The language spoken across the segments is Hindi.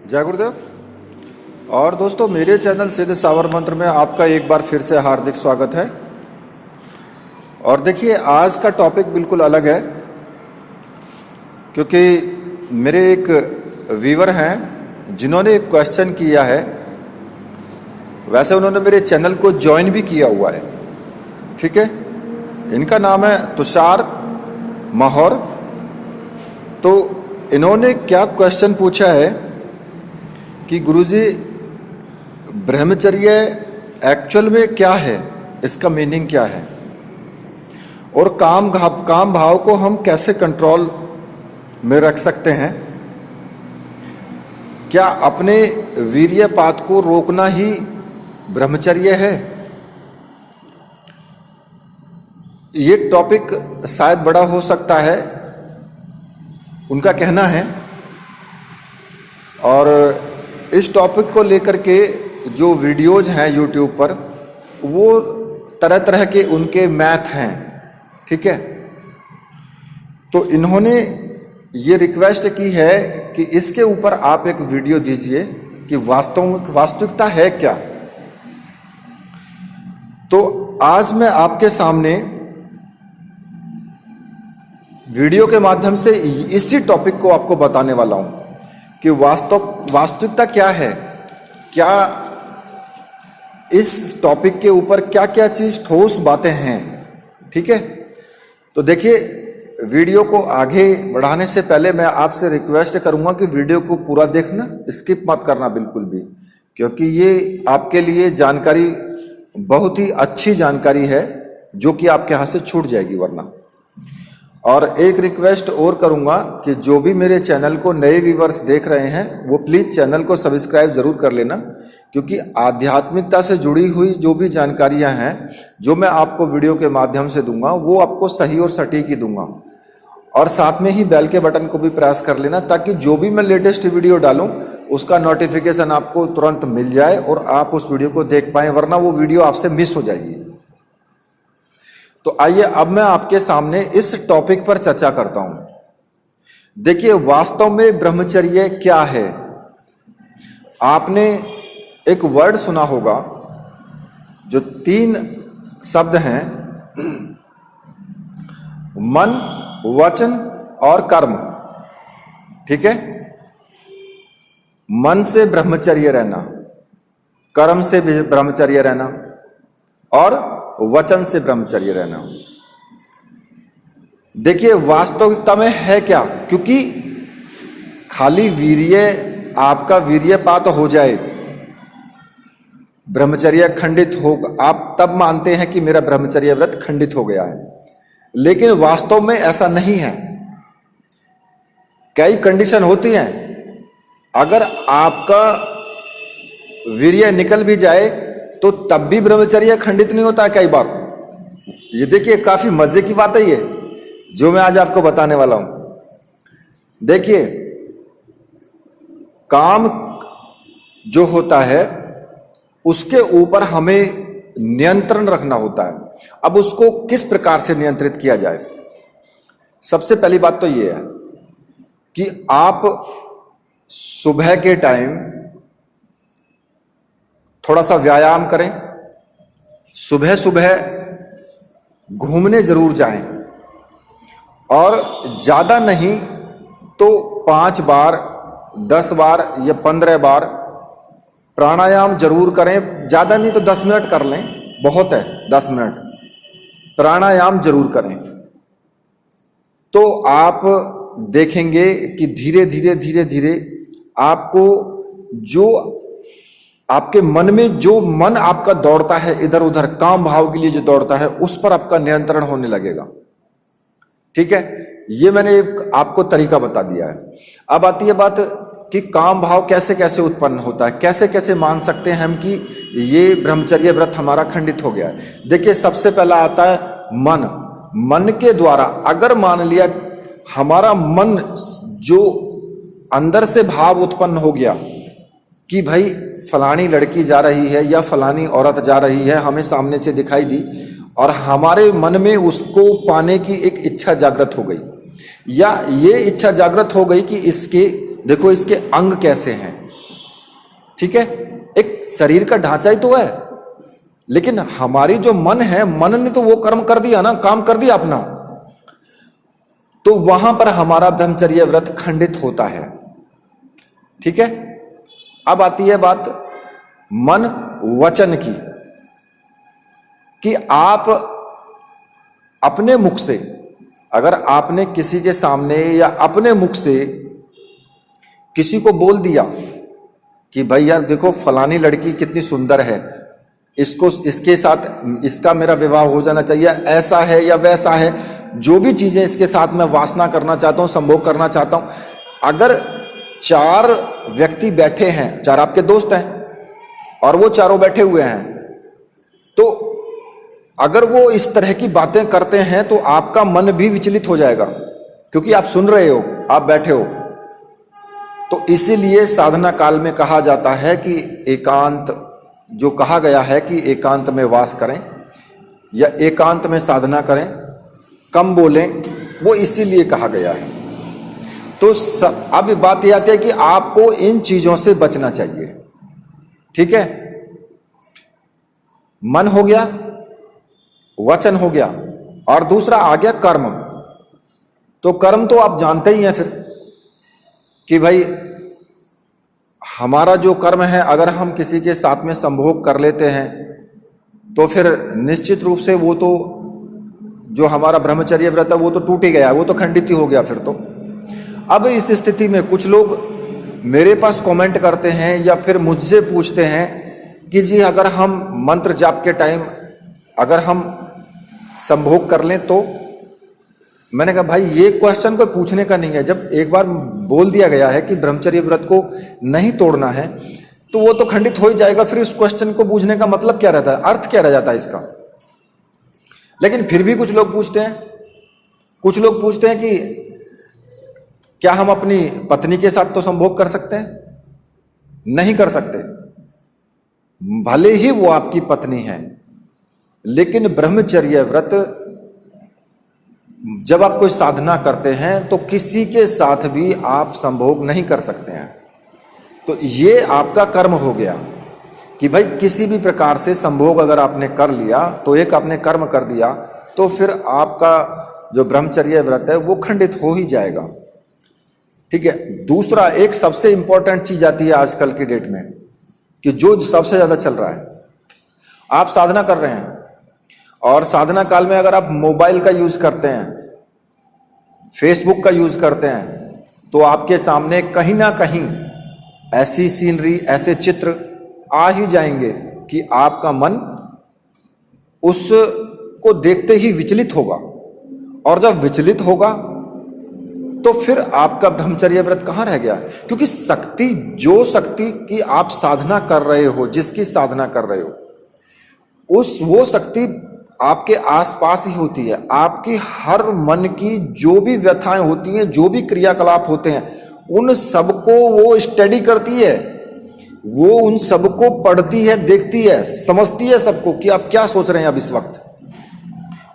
जय गुरुदेव। और दोस्तों, मेरे चैनल सिद्ध सावर मंत्र में आपका एक बार फिर से हार्दिक स्वागत है। और देखिए, आज का टॉपिक बिल्कुल अलग है, क्योंकि मेरे एक व्यूअर हैं जिन्होंने एक क्वेश्चन किया है। वैसे उन्होंने मेरे चैनल को ज्वाइन भी किया हुआ है, ठीक है। इनका नाम है तुषार माहौर। तो इन्होंने क्या क्वेश्चन पूछा है कि गुरुजी, ब्रह्मचर्य एक्चुअल में क्या है, इसका मीनिंग क्या है, और काम भाव को हम कैसे कंट्रोल में रख सकते हैं। क्या अपने वीर्यपात को रोकना ही ब्रह्मचर्य है। ये टॉपिक शायद बड़ा हो सकता है, उनका कहना है। और इस टॉपिक को लेकर के जो वीडियोज हैं यूट्यूब पर, वो तरह तरह के उनके मैथ हैं, ठीक है। तो इन्होंने ये रिक्वेस्ट की है कि इसके ऊपर आप एक वीडियो दीजिए कि वास्तविकता है क्या। तो आज मैं आपके सामने वीडियो के माध्यम से इसी टॉपिक को आपको बताने वाला हूं कि वास्तविकता क्या है, क्या इस टॉपिक के ऊपर क्या क्या चीज ठोस बातें हैं, ठीक है। तो देखिए, वीडियो को आगे बढ़ाने से पहले मैं आपसे रिक्वेस्ट करूंगा कि वीडियो को पूरा देखना, स्किप मत करना बिल्कुल भी, क्योंकि ये आपके लिए जानकारी बहुत ही अच्छी जानकारी है जो कि आपके हाथ से छूट जाएगी वरना। और एक रिक्वेस्ट और करूंगा कि जो भी मेरे चैनल को नए व्यूवर्स देख रहे हैं वो प्लीज़ चैनल को सब्सक्राइब जरूर कर लेना, क्योंकि आध्यात्मिकता से जुड़ी हुई जो भी जानकारियां हैं जो मैं आपको वीडियो के माध्यम से दूंगा वो आपको सही और सटीक ही दूंगा। और साथ में ही बेल के बटन को भी प्रेस कर लेना, ताकि जो भी मैं लेटेस्ट वीडियो डालूं उसका नोटिफिकेशन आपको तुरंत मिल जाए और आप उस वीडियो को देख पाएं, वरना वो वीडियो आपसे मिस हो जाएगी। तो आइए अब मैं आपके सामने इस टॉपिक पर चर्चा करता हूं। देखिए, वास्तव में ब्रह्मचर्य क्या है। आपने एक वर्ड सुना होगा जो 3 शब्द हैं, मन, वचन और कर्म, ठीक है। मन से ब्रह्मचर्य रहना, कर्म से ब्रह्मचर्य रहना और वचन से ब्रह्मचर्य रहना। देखिए, वास्तविकता में है क्या, क्योंकि खाली आपका वीर्यपात हो जाए, ब्रह्मचर्य खंडित हो, आप तब मानते हैं कि मेरा ब्रह्मचर्य व्रत खंडित हो गया है, लेकिन वास्तव में ऐसा नहीं है। कई कंडीशन होती हैं। अगर आपका वीर्य निकल भी जाए तो तब भी ब्रह्मचर्य खंडित नहीं होता है कई बार। ये देखिए, काफी मजे की बात है ये जो मैं आज आपको बताने वाला हूं। देखिए, काम जो होता है उसके ऊपर हमें नियंत्रण रखना होता है। अब उसको किस प्रकार से नियंत्रित किया जाए। सबसे पहली बात तो ये है कि आप सुबह के टाइम थोड़ा सा व्यायाम करें, सुबह सुबह घूमने जरूर जाएं, और ज्यादा नहीं तो 5 बार, 10 बार या 15 बार प्राणायाम जरूर करें। ज्यादा नहीं तो 10 मिनट कर लें, बहुत है 10 मिनट प्राणायाम जरूर करें। तो आप देखेंगे कि धीरे धीरे धीरे धीरे आपको जो आपके मन में जो मन आपका दौड़ता है इधर उधर, काम भाव के लिए जो दौड़ता है, उस पर आपका नियंत्रण होने लगेगा, ठीक है। ये मैंने आपको तरीका बता दिया है। अब आती है बात कि काम भाव कैसे कैसे उत्पन्न होता है, कैसे कैसे मान सकते हैं हम कि ये ब्रह्मचर्य व्रत हमारा खंडित हो गया है। देखिए, सबसे पहला आता है मन। मन के द्वारा अगर मान लिया हमारा मन जो अंदर से भाव उत्पन्न हो गया कि भाई फलानी लड़की जा रही है या फलानी औरत जा रही है, हमें सामने से दिखाई दी, और हमारे मन में उसको पाने की एक इच्छा जागृत हो गई, या ये इच्छा जागृत हो गई कि इसके देखो इसके अंग कैसे हैं, ठीक है, एक शरीर का ढांचा ही तो है, लेकिन हमारी जो मन है, मन ने तो वो कर्म कर दिया ना, काम कर दिया अपना, तो वहां पर हमारा ब्रह्मचर्य व्रत खंडित होता है। ठीक है, अब आती है बात मन वचन की, कि आप अपने मुख से, अगर आपने किसी के सामने या अपने मुख से किसी को बोल दिया कि भाई यार देखो फलानी लड़की कितनी सुंदर है, इसको, इसके साथ इसका मेरा विवाह हो जाना चाहिए, ऐसा है या वैसा है, जो भी चीजें इसके साथ मैं वासना करना चाहता हूं, संभोग करना चाहता हूं। अगर 4 व्यक्ति बैठे हैं, 4 आपके दोस्त हैं और वो चारों बैठे हुए हैं, तो अगर वो इस तरह की बातें करते हैं तो आपका मन भी विचलित हो जाएगा, क्योंकि आप सुन रहे हो, आप बैठे हो। तो इसीलिए साधना काल में कहा जाता है कि एकांत, जो कहा गया है कि एकांत में वास करें या एकांत में साधना करें, कम बोलें, वो इसीलिए कहा गया है। तो अब बात यह आती है कि आपको इन चीजों से बचना चाहिए। ठीक है, मन हो गया, वचन हो गया, और दूसरा आ गया कर्म। तो कर्म तो आप जानते ही हैं फिर कि भाई हमारा जो कर्म है, अगर हम किसी के साथ में संभोग कर लेते हैं तो फिर निश्चित रूप से वो तो जो हमारा ब्रह्मचर्य व्रत है वो तो टूट ही गया, वो तो खंडित ही हो गया फिर तो। अब इस स्थिति में कुछ लोग मेरे पास कमेंट करते हैं या फिर मुझसे पूछते हैं कि जी अगर हम मंत्र जाप के टाइम अगर हम संभोग कर लें तो। मैंने कहा भाई ये क्वेश्चन कोई पूछने का नहीं है। जब एक बार बोल दिया गया है कि ब्रह्मचर्य व्रत को नहीं तोड़ना है तो वो तो खंडित हो ही जाएगा, फिर इस क्वेश्चन को पूछने का मतलब क्या रहता है, अर्थ क्या रह जाता है इसका। लेकिन फिर भी कुछ लोग पूछते हैं कि क्या हम अपनी पत्नी के साथ तो संभोग कर सकते हैं? नहीं कर सकते, भले ही वो आपकी पत्नी है, लेकिन ब्रह्मचर्य व्रत जब आप कोई साधना करते हैं तो किसी के साथ भी आप संभोग नहीं कर सकते हैं। तो ये आपका कर्म हो गया कि भाई किसी भी प्रकार से संभोग अगर आपने कर लिया तो एक आपने कर्म कर दिया, तो फिर आपका जो ब्रह्मचर्य व्रत है वो खंडित हो ही जाएगा। ठीक है, दूसरा एक सबसे इंपॉर्टेंट चीज आती है आजकल की डेट में कि जो सबसे ज्यादा चल रहा है, आप साधना कर रहे हैं और साधना काल में अगर आप मोबाइल का यूज करते हैं, फेसबुक का यूज करते हैं, तो आपके सामने कहीं ना कहीं ऐसी सीनरी, ऐसे चित्र आ ही जाएंगे कि आपका मन उसको देखते ही विचलित होगा। और जब विचलित होगा तो फिर आपका ब्रह्मचर्य व्रत कहाँ रह गया? क्योंकि शक्ति, जो शक्ति की आप साधना कर रहे हो, जिसकी साधना कर रहे हो, वो शक्ति आपके आसपास ही होती है। आपकी हर मन की जो भी व्यथाएं होती हैं, जो भी क्रियाकलाप होते हैं, उन सबको वो स्टडी करती है, वो उन सबको पढ़ती है, देखती है, समझती है सबको कि आप क्या सोच रहे हैं अब इस वक्त।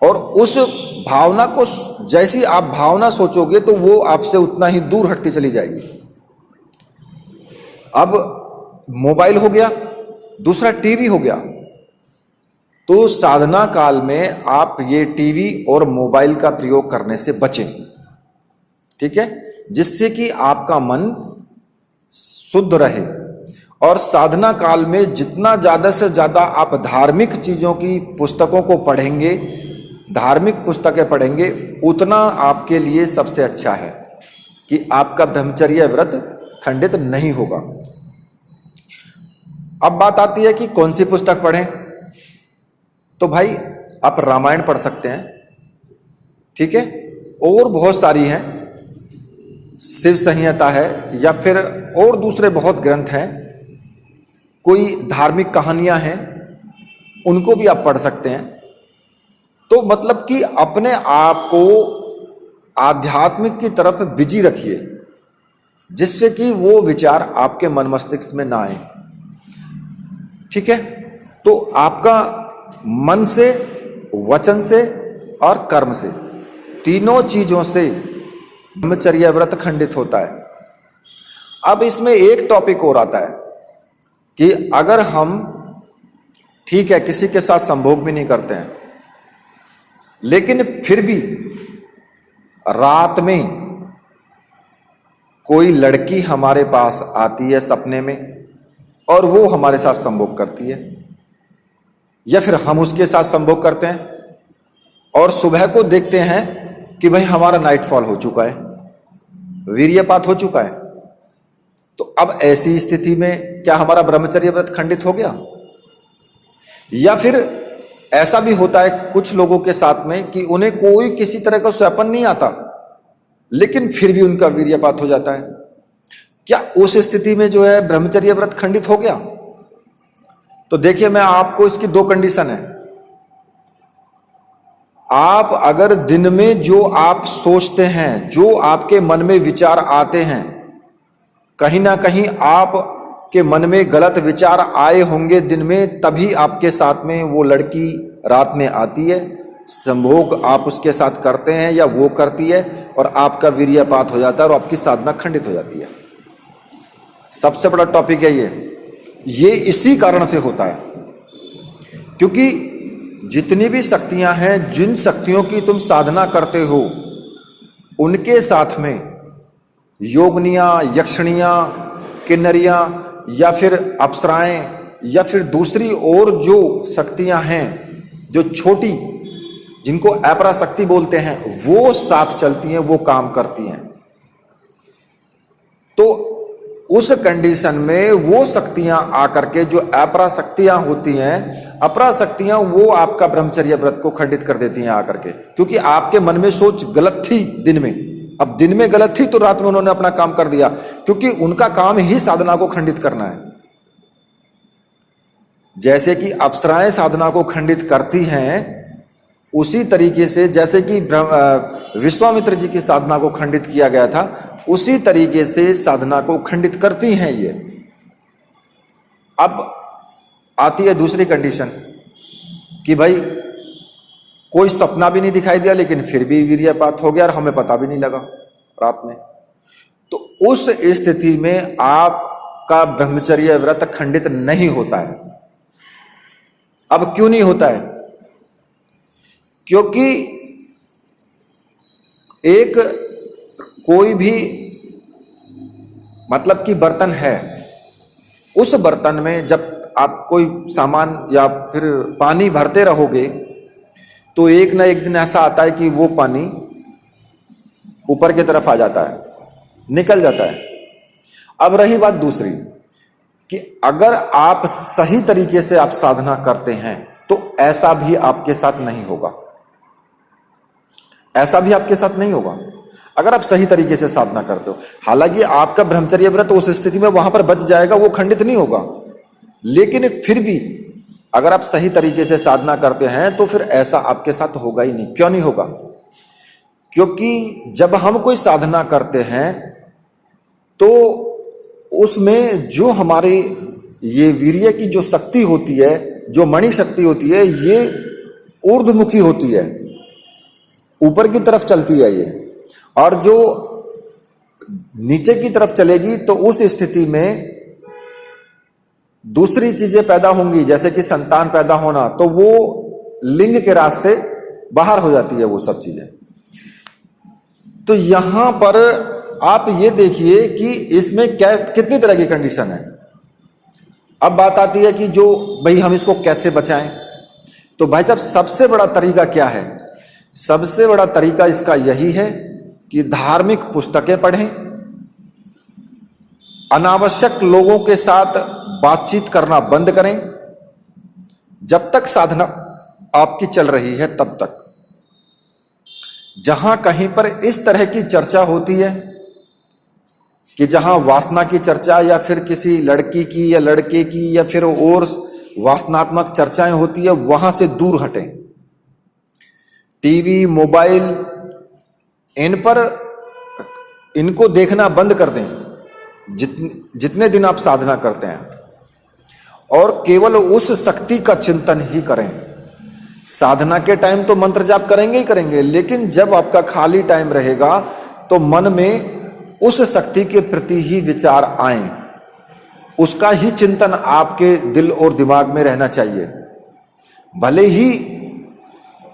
और उस भावना को, जैसी आप भावना सोचोगे तो वो आपसे उतना ही दूर हटती चली जाएगी। अब मोबाइल हो गया, दूसरा टीवी हो गया। तो साधना काल में आप ये टीवी और मोबाइल का प्रयोग करने से बचें। ठीक है, जिससे कि आपका मन शुद्ध रहे। और साधना काल में जितना ज्यादा से ज्यादा आप धार्मिक चीजों की पुस्तकों को पढ़ेंगे, धार्मिक पुस्तकें पढ़ेंगे, उतना आपके लिए सबसे अच्छा है कि आपका ब्रह्मचर्य व्रत खंडित नहीं होगा। अब बात आती है कि कौन सी पुस्तक पढ़ें। तो भाई आप रामायण पढ़ सकते हैं, ठीक है, और बहुत सारी हैं, शिव संहिता है, या फिर और दूसरे बहुत ग्रंथ हैं, कोई धार्मिक कहानियां हैं, उनको भी आप पढ़ सकते हैं। तो मतलब कि अपने आप को आध्यात्मिक की तरफ बिजी रखिए, जिससे कि वो विचार आपके मन मस्तिष्क में ना आए। ठीक है, तो आपका मन से, वचन से और कर्म से, तीनों चीजों से ब्रह्मचर्य व्रत खंडित होता है। अब इसमें एक टॉपिक और आता है कि अगर हम ठीक है किसी के साथ संभोग भी नहीं करते हैं, लेकिन फिर भी रात में कोई लड़की हमारे पास आती है सपने में और वो हमारे साथ संभोग करती है, या फिर हम उसके साथ संभोग करते हैं और सुबह को देखते हैं कि भाई हमारा नाइटफॉल हो चुका है, वीर्यपात हो चुका है, तो अब ऐसी स्थिति में क्या हमारा ब्रह्मचर्य व्रत खंडित हो गया? या फिर ऐसा भी होता है कुछ लोगों के साथ में कि उन्हें कोई किसी तरह का स्वैपन नहीं आता, लेकिन फिर भी उनका वीर्यपात हो जाता है। क्या उस स्थिति में जो है ब्रह्मचर्य व्रत खंडित हो गया? तो देखिए, मैं आपको इसकी दो कंडीशन है। आप अगर दिन में जो आप सोचते हैं, जो आपके मन में विचार आते हैं, कहीं ना कहीं आप के मन में गलत विचार आए होंगे दिन में, तभी आपके साथ में वो लड़की रात में आती है, संभोग आप उसके साथ करते हैं या वो करती है और आपका वीर्यपात हो जाता है और आपकी साधना खंडित हो जाती है। सबसे बड़ा टॉपिक है ये इसी कारण से होता है, क्योंकि जितनी भी शक्तियां हैं, जिन शक्तियों की तुम साधना करते हो, उनके साथ में योगनियां, यक्षणियां, किन्नरियां या फिर अप्सराएं या फिर दूसरी और जो शक्तियां हैं जो छोटी, जिनको अपरा शक्ति बोलते हैं, वो साथ चलती हैं, वो काम करती हैं। तो उस कंडीशन में वो शक्तियां आकर के, जो अपरा शक्तियां होती हैं, अपरा शक्तियां वो आपका ब्रह्मचर्य व्रत को खंडित कर देती हैं आकर के, क्योंकि आपके मन में सोच गलत थी दिन में। अब दिन में गलत थी तो रात में उन्होंने अपना काम कर दिया, क्योंकि उनका काम ही साधना को खंडित करना है। जैसे कि अप्सराएं साधना को खंडित करती हैं, उसी तरीके से जैसे कि विश्वामित्र जी की साधना को खंडित किया गया था, उसी तरीके से साधना को खंडित करती हैं ये। अब आती है दूसरी कंडीशन कि भाई कोई सपना भी नहीं दिखाई दिया, लेकिन फिर भी वीर्यपात हो गया और हमें पता भी नहीं लगा रात में। तो उस स्थिति में आपका ब्रह्मचर्य व्रत खंडित नहीं होता है। अब क्यों नहीं होता है? क्योंकि एक कोई भी मतलब कि बर्तन है, उस बर्तन में जब आप कोई सामान या फिर पानी भरते रहोगे तो एक ना एक दिन ऐसा आता है कि वो पानी ऊपर की तरफ आ जाता है, निकल जाता है। अब रही बात दूसरी कि अगर आप सही तरीके से आप साधना करते हैं तो ऐसा भी आपके साथ नहीं होगा, ऐसा भी आपके साथ नहीं होगा अगर आप सही तरीके से साधना करते हो। हालांकि आपका ब्रह्मचर्य व्रत उस स्थिति में वहां पर बच जाएगा, वो खंडित नहीं होगा, लेकिन फिर भी अगर आप सही तरीके से साधना करते हैं तो फिर ऐसा आपके साथ होगा ही नहीं। क्यों नहीं होगा? क्योंकि जब हम कोई साधना करते हैं तो उसमें जो हमारे ये वीर्य की जो शक्ति होती है, जो मणि शक्ति होती है, ये ऊर्ध्वमुखी होती है, ऊपर की तरफ चलती है ये, और जो नीचे की तरफ चलेगी तो उस स्थिति में दूसरी चीजें पैदा होंगी, जैसे कि संतान पैदा होना, तो वो लिंग के रास्ते बाहर हो जाती है वो सब चीजें। तो यहां पर आप ये देखिए कि इसमें क्या कितनी तरह की कंडीशन है। अब बात आती है कि जो भाई हम इसको कैसे बचाएं। तो भाई साहब, सबसे बड़ा तरीका क्या है? सबसे बड़ा तरीका इसका यही है कि धार्मिक पुस्तकें पढ़ें, अनावश्यक लोगों के साथ बातचीत करना बंद करें। जब तक साधना आपकी चल रही है तब तक जहां कहीं पर इस तरह की चर्चा होती है कि जहां वासना की चर्चा या फिर किसी लड़की की या लड़के की या फिर और वासनात्मक चर्चाएं होती है, वहां से दूर हटें। टीवी, मोबाइल, इन पर इनको देखना बंद कर दें जितने दिन आप साधना करते हैं, और केवल उस शक्ति का चिंतन ही करें। साधना के टाइम तो मंत्र जाप करेंगे ही करेंगे, लेकिन जब आपका खाली टाइम रहेगा तो मन में उस शक्ति के प्रति ही विचार आए। उसका ही चिंतन आपके दिल और दिमाग में रहना चाहिए। भले ही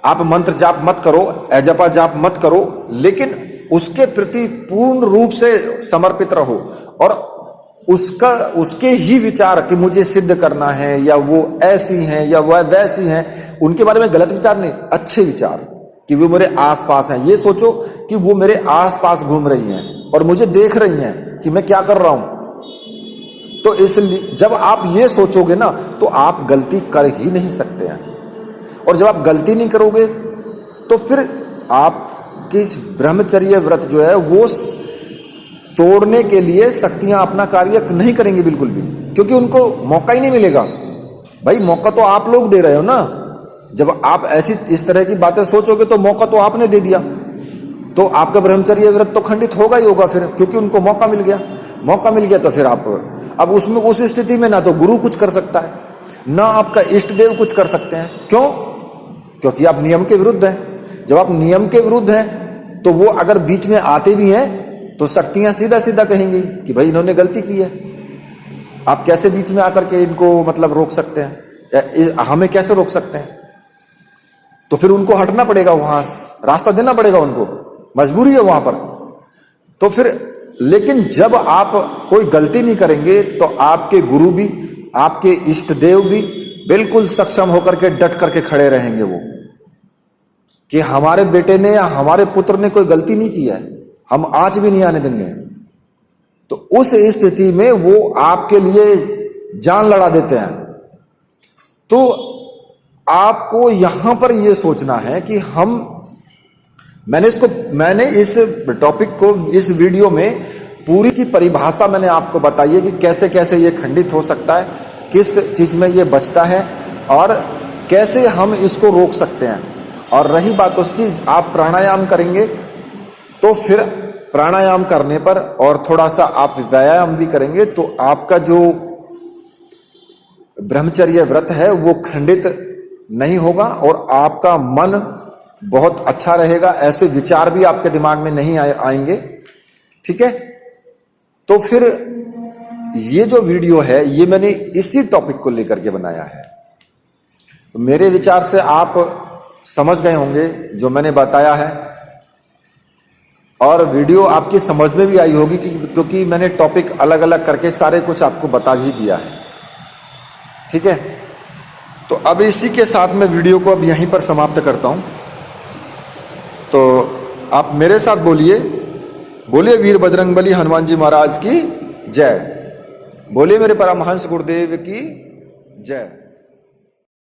आप मंत्र जाप मत करो, जपा जाप मत करो, लेकिन उसके प्रति पूर्ण रूप से समर्पित रहो और उसके ही विचार कि मुझे सिद्ध करना है या वो ऐसी हैं या वह वैसी हैं, उनके बारे में गलत विचार नहीं, अच्छे विचार कि वो मेरे आसपास हैं। ये सोचो कि वो मेरे आसपास घूम रही हैं और मुझे देख रही हैं कि मैं क्या कर रहा हूं। तो इसलिए जब आप ये सोचोगे ना तो आप गलती कर ही नहीं सकते हैं, और जब आप गलती नहीं करोगे तो फिर आपकी ब्रह्मचर्य व्रत जो है वो तोड़ने के लिए शक्तियां अपना कार्य नहीं करेंगी बिल्कुल भी, क्योंकि उनको मौका ही नहीं मिलेगा। भाई मौका तो आप लोग दे रहे हो ना। जब आप ऐसी इस तरह की बातें सोचोगे तो मौका तो आपने दे दिया, तो आपका ब्रह्मचर्य व्रत तो खंडित होगा ही होगा फिर, क्योंकि उनको मौका मिल गया। मौका मिल गया तो फिर आप अब उसमें उस स्थिति में ना तो गुरु कुछ कर सकता है, ना आपका इष्ट देव कुछ कर सकते हैं। क्यों? क्योंकि आप नियम के विरुद्ध हैं। जब आप नियम के विरुद्ध हैं तो वो अगर बीच में आते भी हैं तो शक्तियां सीधा सीधा कहेंगी कि भाई इन्होंने गलती की है, आप कैसे बीच में आकर के इनको मतलब रोक सकते हैं, या हमें कैसे रोक सकते हैं। तो फिर उनको हटना पड़ेगा, वहां रास्ता देना पड़ेगा, उनको मजबूरी है वहां पर। तो फिर लेकिन जब आप कोई गलती नहीं करेंगे तो आपके गुरु भी, आपके इष्ट देव भी बिल्कुल सक्षम होकर के डट करके खड़े रहेंगे वो, कि हमारे बेटे ने या हमारे पुत्र ने कोई गलती नहीं की है, हम आज भी नहीं आने देंगे। तो उस स्थिति में वो आपके लिए जान लड़ा देते हैं। तो आपको यहां पर यह सोचना है कि मैंने इस टॉपिक को इस वीडियो में पूरी की परिभाषा मैंने आपको बताई है कि कैसे कैसे ये खंडित हो सकता है, किस चीज में ये बचता है और कैसे हम इसको रोक सकते हैं। और रही बात उसकी, आप प्राणायाम करेंगे तो फिर प्राणायाम करने पर और थोड़ा सा आप व्यायाम भी करेंगे तो आपका जो ब्रह्मचर्य व्रत है वो खंडित नहीं होगा और आपका मन बहुत अच्छा रहेगा। ऐसे विचार भी आपके दिमाग में नहीं आएंगे। ठीक है, तो फिर ये जो वीडियो है ये मैंने इसी टॉपिक को लेकर के बनाया है। मेरे विचार से आप समझ गए होंगे जो मैंने बताया है, और वीडियो आपकी समझ में भी आई होगी क्योंकि मैंने टॉपिक अलग अलग करके सारे कुछ आपको बता ही दिया है। ठीक है, तो अब इसी के साथ मैं वीडियो को अब यहीं पर समाप्त करता हूं। तो आप मेरे साथ बोलिए, बोलिए वीर बजरंगबली हनुमान जी महाराज की जय, बोलिए मेरे परमहंस गुरुदेव की जय।